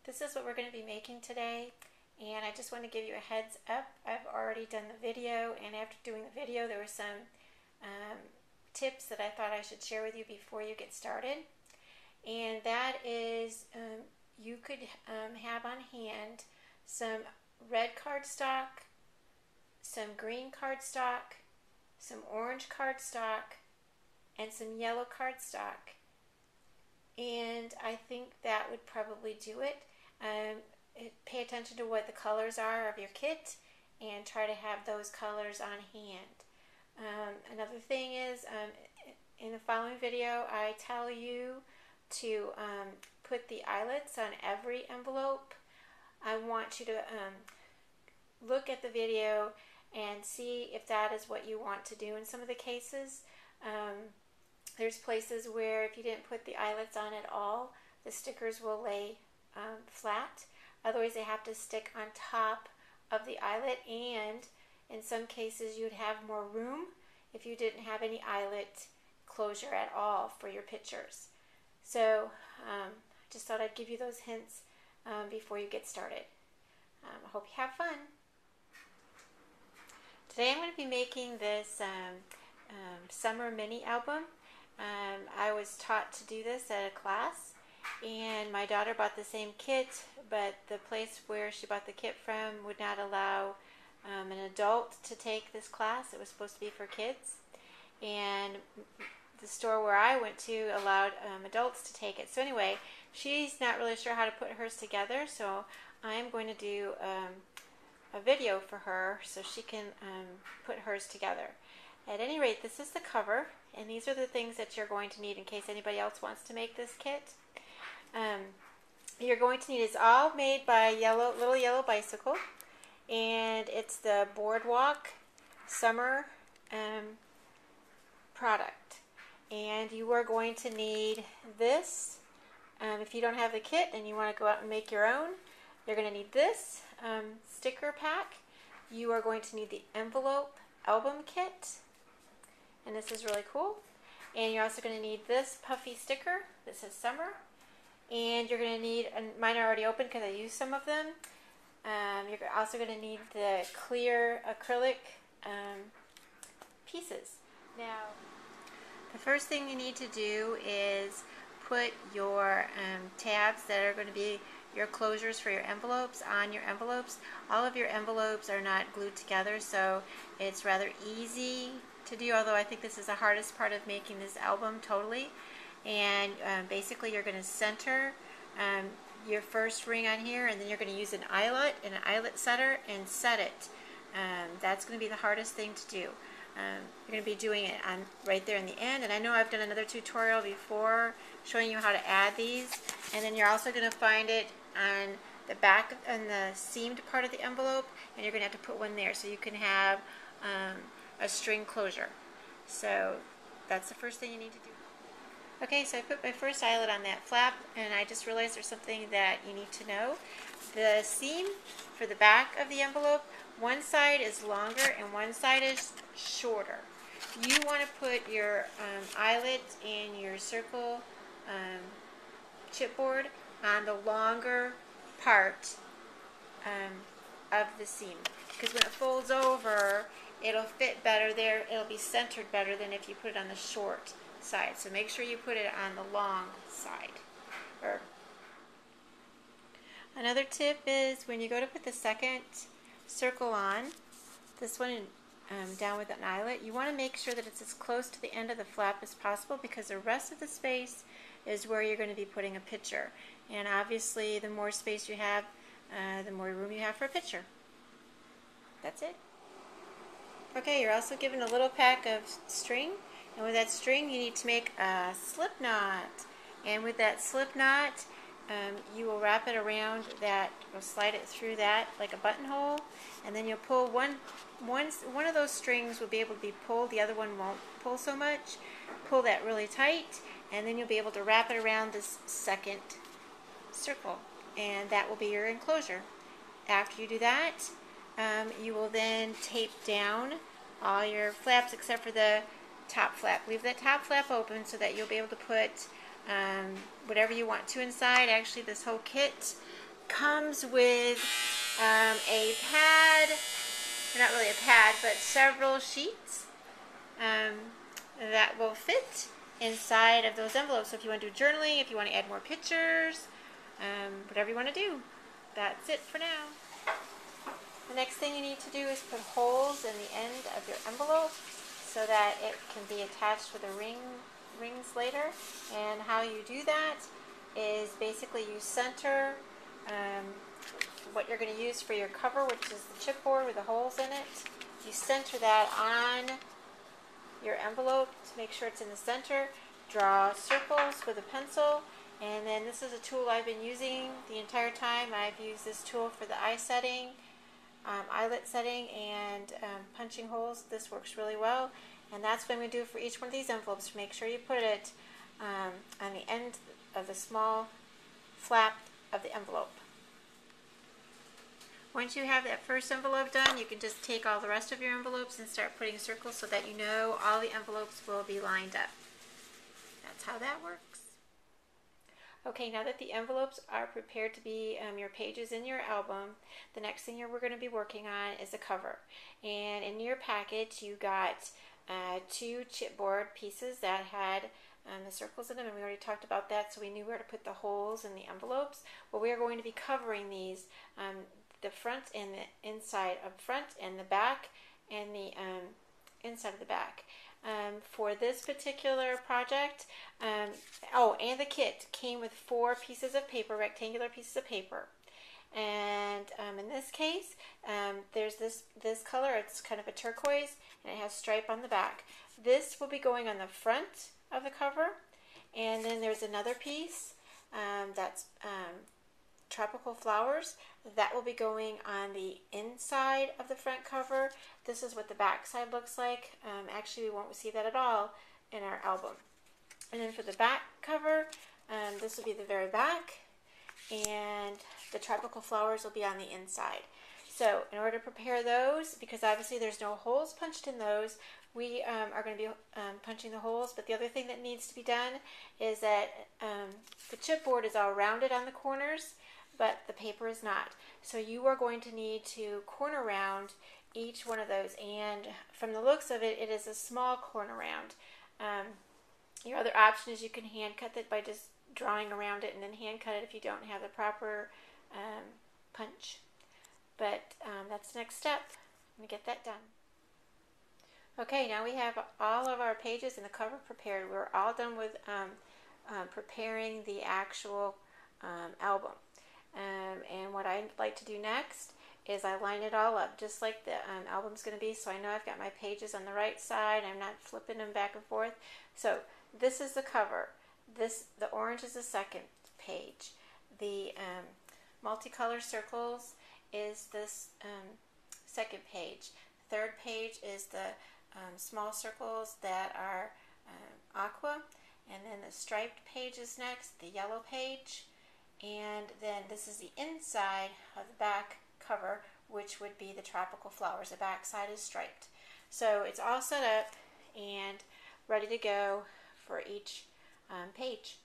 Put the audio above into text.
This is what we're going to be making today, and I just want to give you a heads up. I've already done the video, and after doing the video there were some tips that I thought I should share with you before you get started. And that is you could have on hand some red cardstock, some green cardstock, some orange cardstock, and some yellow cardstock. And I think that would probably do it. Pay attention to what the colors are of your kit and try to have those colors on hand. Another thing is, in the following video, I tell you to put the eyelets on every envelope. I want you to look at the video and see if that is what you want to do in some of the cases. There's places where if you didn't put the eyelets on at all, the stickers will lay flat. Otherwise, they have to stick on top of the eyelet, and in some cases you'd have more room if you didn't have any eyelet closure at all for your pictures. So I just thought I'd give you those hints before you get started. I hope you have fun. Today I'm going to be making this summer mini album. I was taught to do this at a class, and my daughter bought the same kit, but the place where she bought the kit from would not allow an adult to take this class. It was supposed to be for kids, and the store where I went to allowed adults to take it. So anyway, she's not really sure how to put hers together, so I'm going to do a video for her so she can put hers together. At any rate, this is the cover, and these are the things that you're going to need in case anybody else wants to make this kit. You're going to need, it's all made by Little Yellow Bicycle, and it's the Boardwalk summer product. And you are going to need this. If you don't have the kit and you want to go out and make your own, you're going to need this sticker pack. You are going to need the envelope album kit, and this is really cool. And you're also going to need this puffy sticker that says summer. And you're going to need, and mine are already open because I used some of them. You're also going to need the clear acrylic pieces. Now, the first thing you need to do is put your tabs that are going to be your closures for your envelopes on your envelopes. All of your envelopes are not glued together, so it's rather easy to do, although I think this is the hardest part of making this album totally. And basically you're going to center your first ring on here, and then you're going to use an eyelet and an eyelet setter and set it. That's going to be the hardest thing to do. You're going to be doing it on right there in the end, and I know I've done another tutorial before showing you how to add these. And then you're also going to find it on the back and the seamed part of the envelope, and you're going to have to put one there so you can have a string closure. So that's the first thing you need to do. Okay, so I put my first eyelet on that flap, and I just realized there's something that you need to know. The seam for the back of the envelope, one side is longer and one side is shorter. You want to put your eyelet and your circle chipboard on the longer part of the seam, because when it folds over, it'll fit better there. It'll be centered better than if you put it on the short side. So make sure you put it on the long side. Another tip is when you go to put the second circle on, this one down with an eyelet, you want to make sure that it's as close to the end of the flap as possible, because the rest of the space is where you're going to be putting a picture. And obviously the more space you have, the more room you have for a picture. That's it. Okay, you're also given a little pack of string, and with that string you need to make a slip knot. And with that slip knot, you will wrap it around that, you'll slide it through that like a buttonhole, and then you'll pull one of those strings will be able to be pulled, the other one won't pull so much. Pull that really tight, and then you'll be able to wrap it around this second circle, and that will be your enclosure. After you do that, you will then tape down all your flaps except for the top flap. Leave that top flap open so that you'll be able to put whatever you want to inside. Actually, this whole kit comes with a pad, or not really a pad, but several sheets that will fit inside of those envelopes. So if you want to do journaling, if you want to add more pictures, whatever you want to do. That's it for now. The next thing you need to do is put holes in the end of your envelope so that it can be attached with the rings later. And how you do that is basically you center what you're going to use for your cover, which is the chipboard with the holes in it. You center that on your envelope to make sure it's in the center. Draw circles with a pencil, and then this is a tool I've been using the entire time. I've used this tool for the eye setting, eyelet setting, and punching holes. This works really well, and that's what I'm going to do for each one of these envelopes. Make sure you put it on the end of the small flap of the envelope. Once you have that first envelope done, you can just take all the rest of your envelopes and start putting circles so that you know all the envelopes will be lined up. That's how that works. Okay, now that the envelopes are prepared to be your pages in your album, the next thing we're going to be working on is the cover. And in your package, you got 2 chipboard pieces that had the circles in them, and we already talked about that, so we knew where to put the holes in the envelopes. Well, we are going to be covering these, the front and the inside of front, and the back and the inside of the back. For this particular project, and the kit came with 4 pieces of paper, rectangular pieces of paper. And in this case, there's this color. It's kind of a turquoise, and it has stripe on the back. This will be going on the front of the cover, and then there's another piece that's tropical flowers that will be going on the inside of the front cover. This is what the back side looks like. Actually, we won't see that at all in our album. And then for the back cover, this will be the very back, and the tropical flowers will be on the inside. So in order to prepare those, because obviously there's no holes punched in those, we are going to be punching the holes. But the other thing that needs to be done is that the chipboard is all rounded on the corners, but the paper is not. So you are going to need to corner round each one of those, and from the looks of it, it is a small corner round. Your other option is you can hand cut it by just drawing around it and then hand cut it if you don't have the proper punch. But that's the next step. I'm going to get that done. Okay, now we have all of our pages and the cover prepared. We're all done with preparing the actual album. And what I like to do next is I line it all up just like the album's going to be, so I know I've got my pages on the right side. I'm not flipping them back and forth. So this is the cover. The orange is the second page. The multicolor circles is this second page. Third page is the small circles that are aqua, and then the striped page is next, the yellow page, and then this is the inside of the back cover, which would be the tropical flowers. The back side is striped. So it's all set up and ready to go for each page.